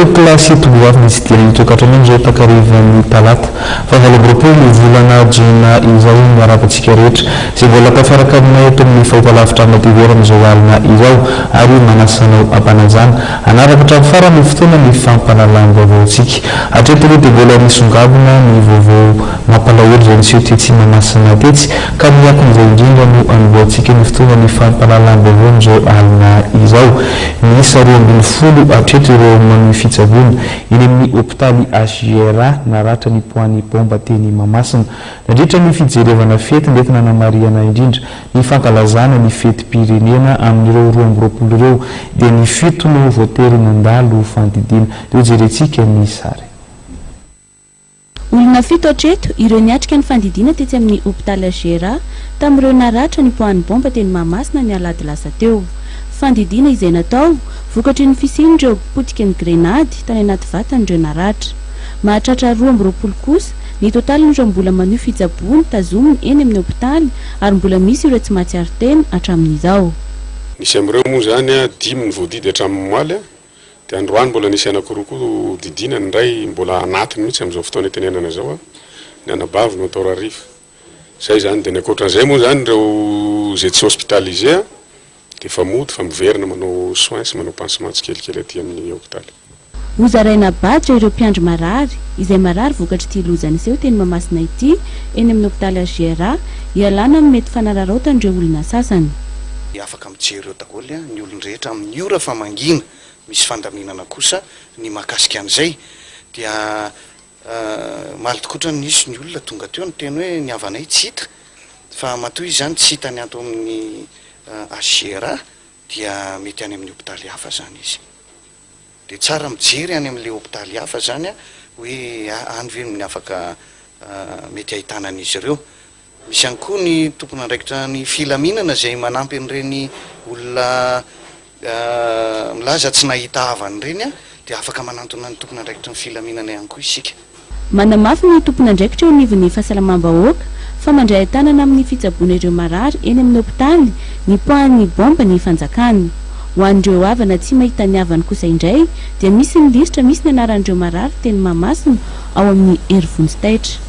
klasy togoavy misy dia nitokatranao izao takarivan'ny talata fa valaboroapolo volana jona izao miaravantsika rehetra izay mbola tafaraka aminay eto amin'ny fampalavitra mativerana izao alina izao ary manasanao ampanajana anaraka hatramin'ny farany fotoana ny fampahalalam-baovaontsika hatreto aloha dia mbola misongavina ny vaovao mampalahelo izay niseho tetsy Mahamasina tetsy ka miakon'izay indrindra no anomboantsika ny fotoana ny fampahalalam-baovao izao alina izao miisa 20 hatreto ireo manome fitsaboana eny amin'ny hôpitaly HGRA naratra ny poany bomba teny Mahamasina nandritra ny fijerevana fety nentina namariana indrindra ny fankalazana ny fetim-pirenena amin'ireo 20 ireo dia ny fito no voatery nandalo fandidiana ireo jerentsika ny sary. Olona fito hatreto ireo niatrika ny fandidiana tetsy amin'ny hôpitaly HGRA tamin'ireo naratra ny poany bomba teny Mahamasina ny alady lasa teo. Fandidiana izay natao vokatry ny fisian'ireo potika ny grenady tany anaty vatan'ireo naratra. Mahatratra 20 kosa ny totalin'ireo mbola maneho fitsaboana tazominy eny amin'ny hôpitaly ary mbola misy ireo tsy mahatsiaro tena hatramin'izao. Nisy amin'ireo moa zany 10 ny voadidy hatramin'ny moaly dia androany mbola nisy anakiroa didina ny iray mbola anatiny mihitsy amin'izao fotoana tenenana zao ny anabavy no atao rariva zay zany dia ny ankoatran'izay moa zany ireo izay tsy hospitalisé dia fa mody fa miverina manao soins sy manao pansement tsikelikely aty amin'ny hôpitaly. Hozaraina badra ireo mpiandry marary izay marary vokatry ity lozana iseho teny Mahamasina ity eny amin'ny hôpitaly HGRA ialana amin'ny mety fanararaotan'ireo olona sasany. Afaka mijery ireo daholo ny olon-drehetra amin'ny ora fa mangina misy fandaminana kosa ny mahakasika an'izay dia malitokotra nisy ny olona tonga teo ny teny hoe ny havanay tsy hita fa matoy izany tsy hita ny ato amin'ny HGRA dia mety any amin'ny hôpitaly hafa zany izy dia tsara mijery any amin'ilay hôpitaly hafa zany hoe any ve ny afaka mety ahitana an'izy ireo. Misy ihany koa ny tompon'andraikitra ny filaminana izay manampy an'ireny olona milaza tsy nahita havany ireny dia afaka manantona ny tompon'andraikitra ny filaminana ihany koa isika. Manamafy ny tompon'andraikitra eo anivon'ny fahasalamam-bahoaka fa mandray tanana amin'ny fitsaboana ireo marary eny amin'ny hôpitaly ny poan'ny bomba ny fanjakany. Ho an'ireo havana tsy mahita ny havany kosa indray dia misy ny lisitra misy ny anaran'ireo marary teny Mahamasina ao amin'ny Erivonstaitra.